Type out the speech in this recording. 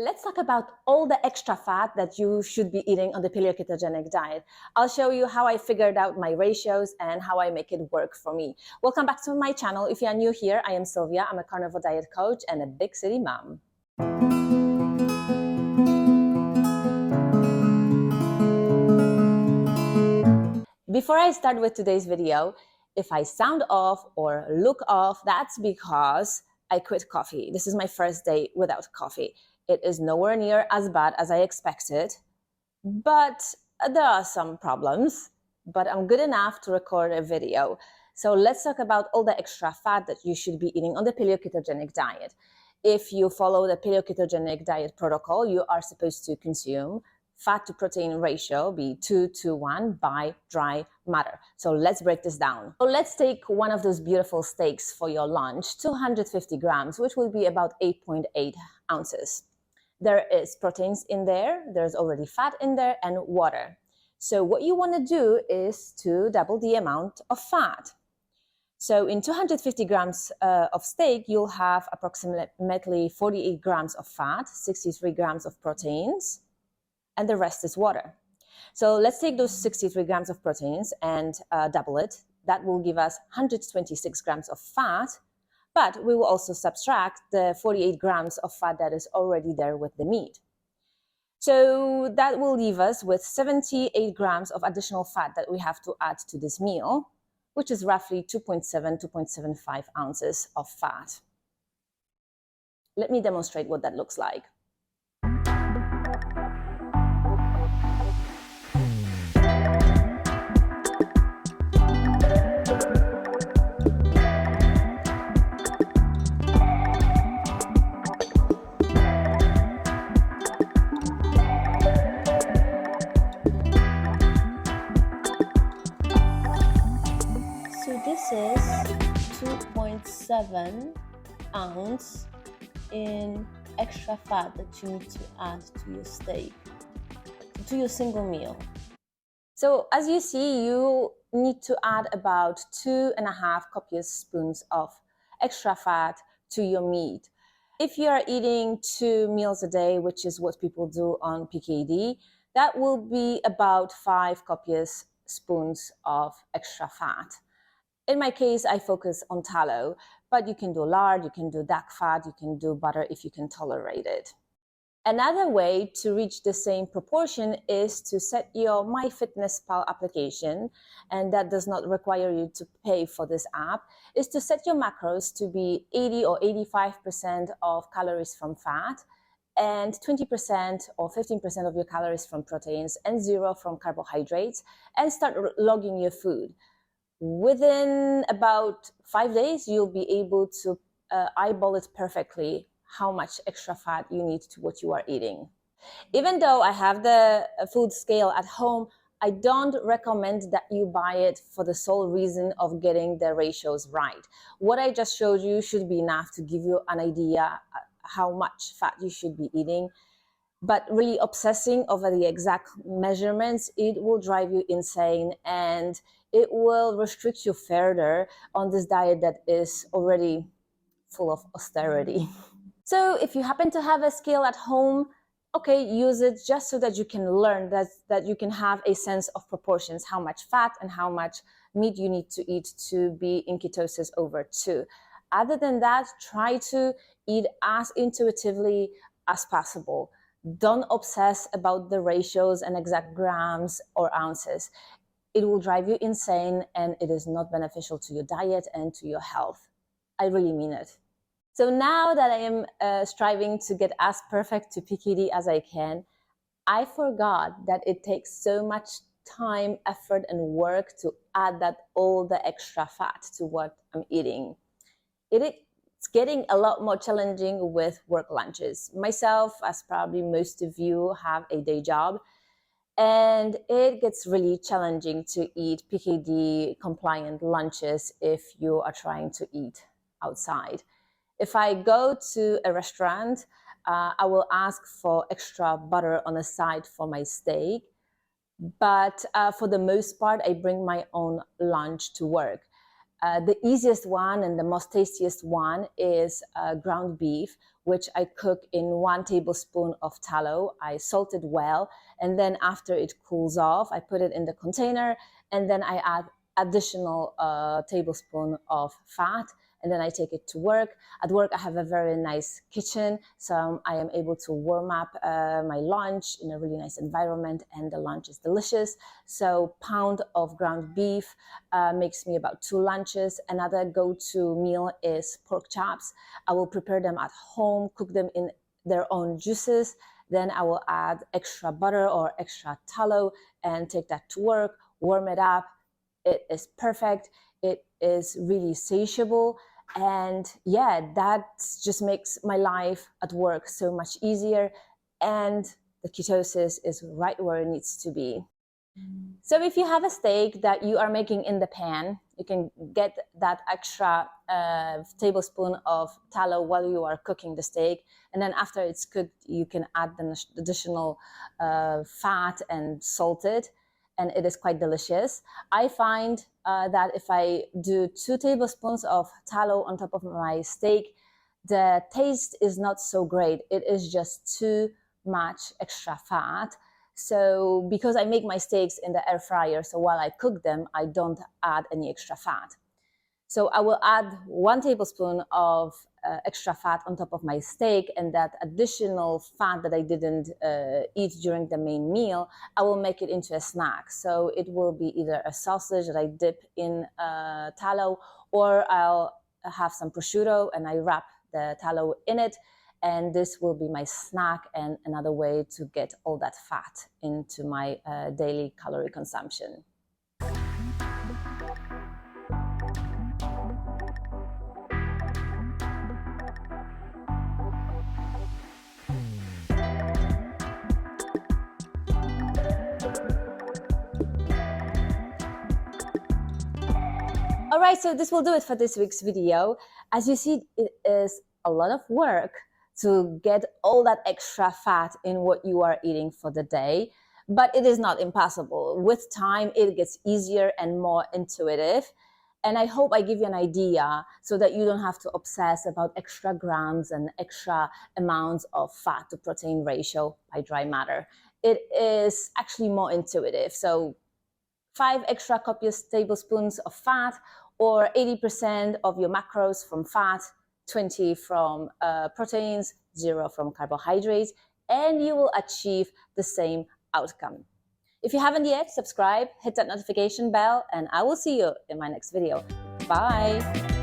Let's talk about all the extra fat that you should be eating on the paleo-ketogenic diet. I'll show you how I figured out my ratios and how I make it work for me. Welcome back to my channel. If you are new here, I am Sylvia. I'm a carnivore diet coach and a big city mom. Before I start with today's video, if I sound off or look off, that's because I quit coffee. This is my first day without coffee. It is nowhere near as bad as I expected, but there are some problems, but I'm good enough to record a video. So let's talk about all the extra fat that you should be eating on the paleo-ketogenic diet. If you follow the paleo-ketogenic diet protocol, you are supposed to consume fat to protein ratio be 2:1 by dry matter. So let's break this down. So let's take one of those beautiful steaks for your lunch, 250 grams, which will be about 8.8 ounces. There is proteins in there, there's already fat in there, and water. So what you want to do is to double the amount of fat. So in 250 grams of steak, you'll have approximately 48 grams of fat, 63 grams of proteins, and the rest is water. So let's take those 63 grams of proteins and double it. That will give us 126 grams of fat, but we will also subtract the 48 grams of fat that is already there with the meat. So that will leave us with 78 grams of additional fat that we have to add to this meal, which is roughly 2.75 ounces of fat. Let me demonstrate what that looks like. This is 2.7 ounce in extra fat that you need to add to your steak, to your single meal. So as you see, you need to add about 2.5 copious spoons of extra fat to your meat. If you are eating 2 meals a day, which is what people do on PKD, that will be about 5 copious spoons of extra fat. In my case, I focus on tallow, but you can do lard, you can do duck fat, you can do butter if you can tolerate it. Another way to reach the same proportion is to set your MyFitnessPal application, and that does not require you to pay for this app, is to set your macros to be 80 or 85% of calories from fat, and 20% or 15% of your calories from proteins, and 0 from carbohydrates, and start logging your food. Within about 5 days, you'll be able to eyeball it perfectly how much extra fat you need to what you are eating. Even though I have the food scale at home, I don't recommend that you buy it for the sole reason of getting the ratios right. What I just showed you should be enough to give you an idea how much fat you should be eating. But really obsessing over the exact measurements, it will drive you insane and it will restrict you further on this diet that is already full of austerity. So if you happen to have a scale at home, okay, use it just so that you can learn, that you can have a sense of proportions, how much fat and how much meat you need to eat to be in ketosis over 2. Other than that, try to eat as intuitively as possible. Don't obsess about the ratios and exact grams or ounces. It will drive you insane and it is not beneficial to your diet and to your health. I really mean it. So now that I am striving to get as perfect to PKD as I can, I forgot that it takes so much time, effort, and work to add all the extra fat to what I'm eating. It's getting a lot more challenging with work lunches. Myself, as probably most of you, have a day job, and it gets really challenging to eat PKD compliant lunches if you are trying to eat outside. If I go to a restaurant, I will ask for extra butter on the side for my steak, but for the most part, I bring my own lunch to work. The easiest one and the most tastiest one is ground beef, which I cook in 1 tablespoon of tallow. I salt it well, and then after it cools off, I put it in the container, and then I add additional tablespoon of fat, and then I take it to work. At work, I have a very nice kitchen, so I am able to warm up my lunch in a really nice environment, and the lunch is delicious. So pound of ground beef makes me about 2 lunches. Another go-to meal is pork chops. I will prepare them at home, cook them in their own juices. Then I will add extra butter or extra tallow and take that to work, warm it up. It is perfect. It is really satiable. And yeah, that just makes my life at work so much easier. And the ketosis is right where it needs to be. So if you have a steak that you are making in the pan, you can get that extra tablespoon of tallow while you are cooking the steak. And then after it's cooked, you can add the additional fat and salt it. And it is quite delicious. I find that if I do 2 tablespoons of tallow on top of my steak, the taste is not so great. It is just too much extra fat. So because I make my steaks in the air fryer, so while I cook them, I don't add any extra fat. So I will add 1 tablespoon of extra fat on top of my steak, and that additional fat that I didn't eat during the main meal, I will make it into a snack. So it will be either a sausage that I dip in tallow, or I'll have some prosciutto and I wrap the tallow in it. And this will be my snack and another way to get all that fat into my daily calorie consumption. All right, so this will do it for this week's video. As you see, it is a lot of work to get all that extra fat in what you are eating for the day, but it is not impossible. With time, it gets easier and more intuitive. And I hope I give you an idea so that you don't have to obsess about extra grams and extra amounts of fat to protein ratio by dry matter. It is actually more intuitive. So 5 extra copious tablespoons of fat, or 80% of your macros from fat, 20 from proteins, 0 from carbohydrates, and you will achieve the same outcome. If you haven't yet, subscribe, hit that notification bell, and I will see you in my next video. Bye.